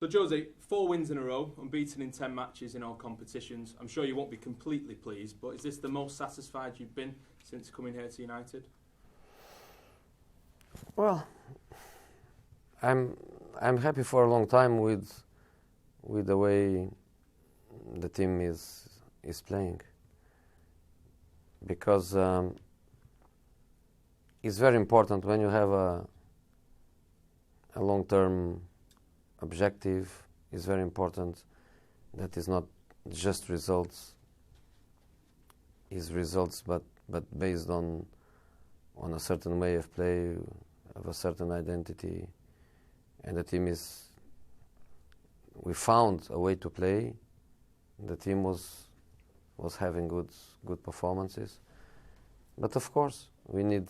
So Jose, 4 wins in a row, unbeaten in 10 matches in all competitions. I'm sure you won't be completely pleased, but is this the most satisfied you've been since coming here to United? Well, I'm happy for a long time with the way the team is playing, because it's very important when you have a long-term objective. It's very important that it's not just results, but based on a certain way of play, of a certain identity, and the team is. We found a way to play. The team was having good performances, but of course we need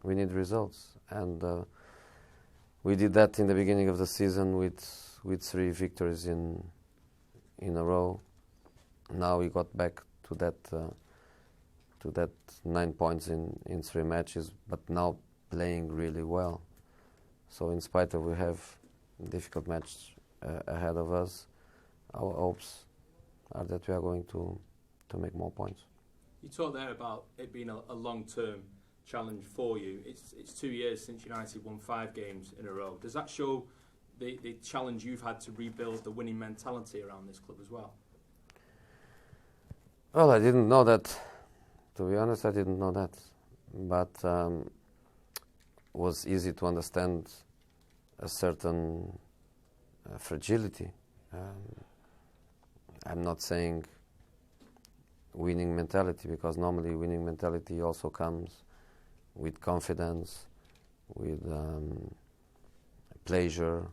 results, and we did that in the beginning of the season with 3 victories in a row. Now we got back to that 9 points in 3 matches, but now playing really well. So in spite of we have a difficult match ahead of us, our hopes are that we are going to make more points. You talked there about it being a long-term challenge for you. It's 2 years since United won 5 games in a row. Does that show the challenge you've had to rebuild the winning mentality around this club as well? Well, I didn't know that. To be honest, I didn't know that. But it was easy to understand a certain fragility. I'm not saying winning mentality, because normally winning mentality also comes with confidence, with pleasure,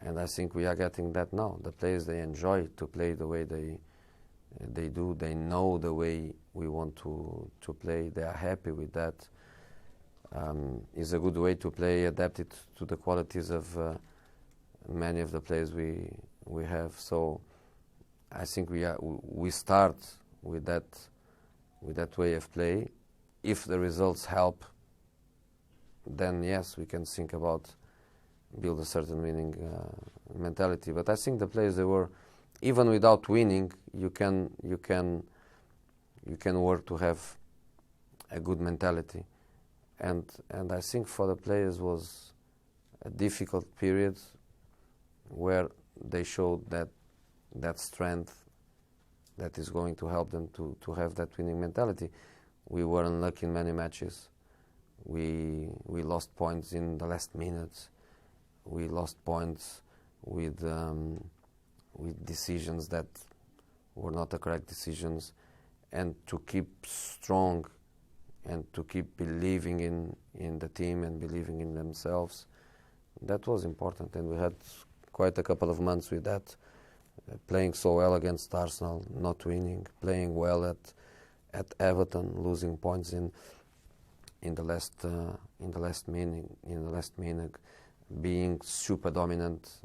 and I think we are getting that now. The players, they enjoy to play the way they do. They know the way we want to play. They are happy with that. It's a good way to play, adapted to the qualities of many of the players we have. So I think we start with that way of play. If the results help, then yes, we can think about build a certain winning mentality. But I think the players, they were, even without winning, you can work to have a good mentality. And I think for the players was a difficult period where they showed that strength that is going to help them to have that winning mentality. We were unlucky in many matches. We lost points in the last minutes. We lost points with decisions that were not the correct decisions. And to keep strong and to keep believing in the team and believing in themselves, that was important. And we had quite a couple of months with that, playing so well against Arsenal, not winning, playing well at Everton, losing points in the last minute, being super dominant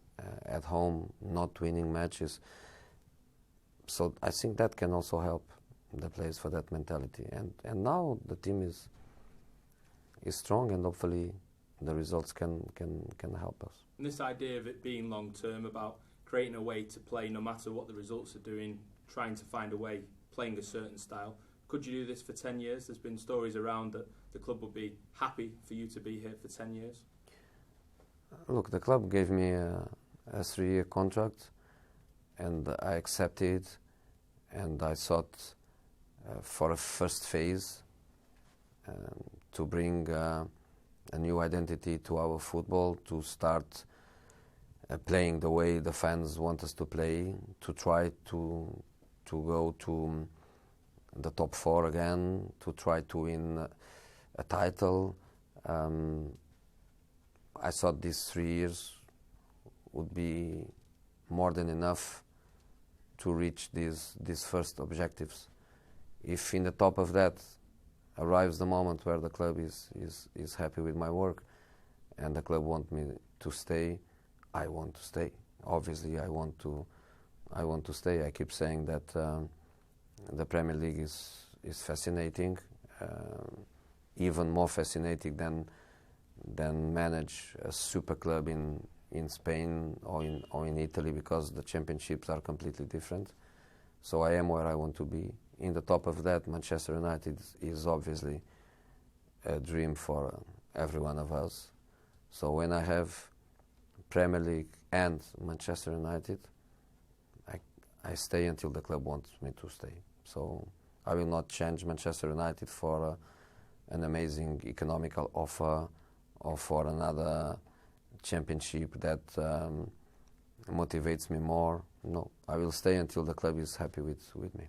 at home, not winning matches. So I think that can also help the players for that mentality. And now the team is strong, and hopefully the results can help us. And this idea of it being long term, about creating a way to play no matter what the results are doing, trying to find a way, playing a certain style. Could you do this for 10 years? There's been stories around that the club would be happy for you to be here for 10 years. Look, the club gave me a 3-year contract, and I accepted, and I thought for a first phase to bring a new identity to our football, to start playing the way the fans want us to play, to try to go to the top 4 again, to try to win a title. I thought these 3 years would be more than enough to reach these first objectives. If in the top of that arrives the moment where the club is happy with my work and the club want me to stay, I want to stay. Obviously, I want to stay. I keep saying that the Premier League is fascinating, even more fascinating than manage a super club in in Spain or in Italy, because the championships are completely different. So I am where I want to be. In the top of that, Manchester United is obviously a dream for every one of us. So when I have Premier League and Manchester United, I stay until the club wants me to stay. So I will not change Manchester United for an amazing economical offer or for another championship that motivates me more. No, I will stay until the club is happy with me.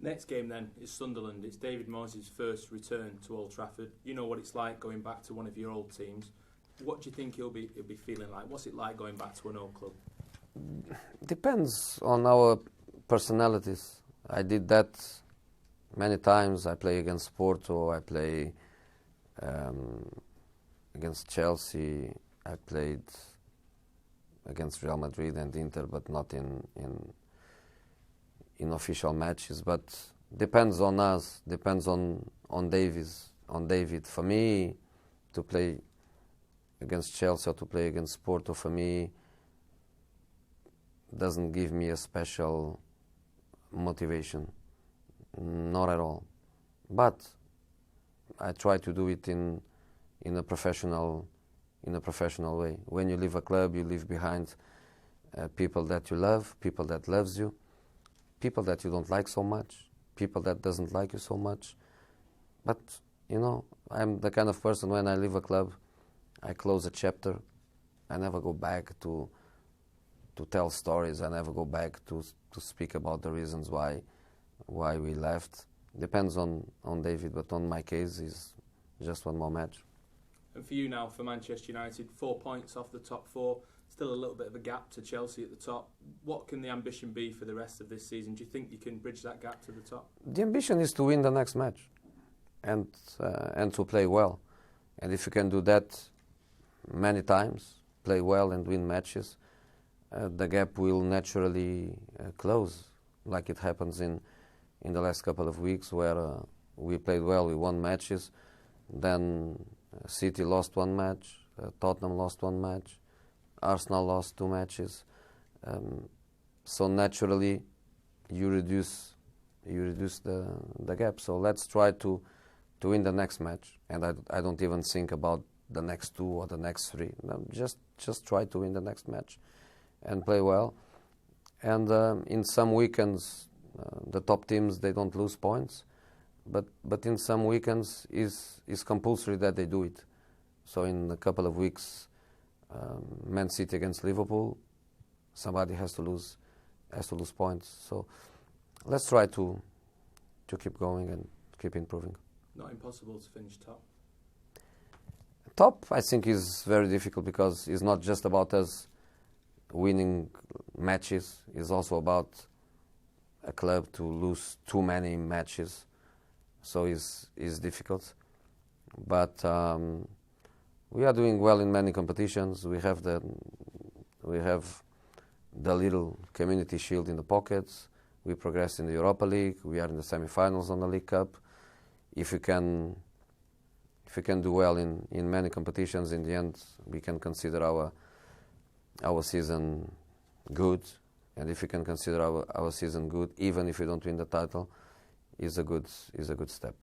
Next game then is Sunderland. It's David Moyes' first return to Old Trafford. You know what it's like going back to one of your old teams. What do you think he'll be feeling like? What's it like going back to an old club? Depends on our personalities. I did that many times. I play against Porto, I play against Chelsea, I played against Real Madrid and Inter, but not in official matches. But depends on us, depends on David. For me, to play against Chelsea or to play against Porto, for me, doesn't give me a special motivation, not at all. But I try to do it in a professional way. When you leave a club, you leave behind people that you love, people that loves you, people that you don't like so much, people that doesn't like you so much. But you know, I'm the kind of person, when I leave a club, I close a chapter. I never go back to tell stories. I never go back to speak about the reasons why we left. Depends on David, but on my case is just one more match. And for you now, for Manchester United, 4 points off the top four, still a little bit of a gap to Chelsea at the top. What can the ambition be for the rest of this season? Do you think you can bridge that gap to the top? The ambition is to win the next match and to play well. And if you can do that many times, play well and win matches, the gap will naturally close, like it happens in the last couple of weeks, where we played well, we won matches, then City lost one match, Tottenham lost one match, Arsenal lost 2 matches. So naturally you reduce the gap. So let's try to win the next match, and I don't even think about the next 2 or the next 3. No, just try to win the next match and play well. And in some weekends, the top teams, they don't lose points, but in some weekends is compulsory that they do it. So in a couple of weeks, Man City against Liverpool, somebody has to lose points. So let's try to keep going and keep improving. Not impossible to finish top. Top, I think, is very difficult, because it's not just about us winning matches. It's also about a club to lose too many matches. So it's difficult. But we are doing well in many competitions. We have the little community shield in the pockets. We progress in the Europa League. We are in the semi-finals on the League Cup. If we can do well in many competitions, in the end we can consider our season good. And if we can consider our season good, even if we don't win the title, is a good step.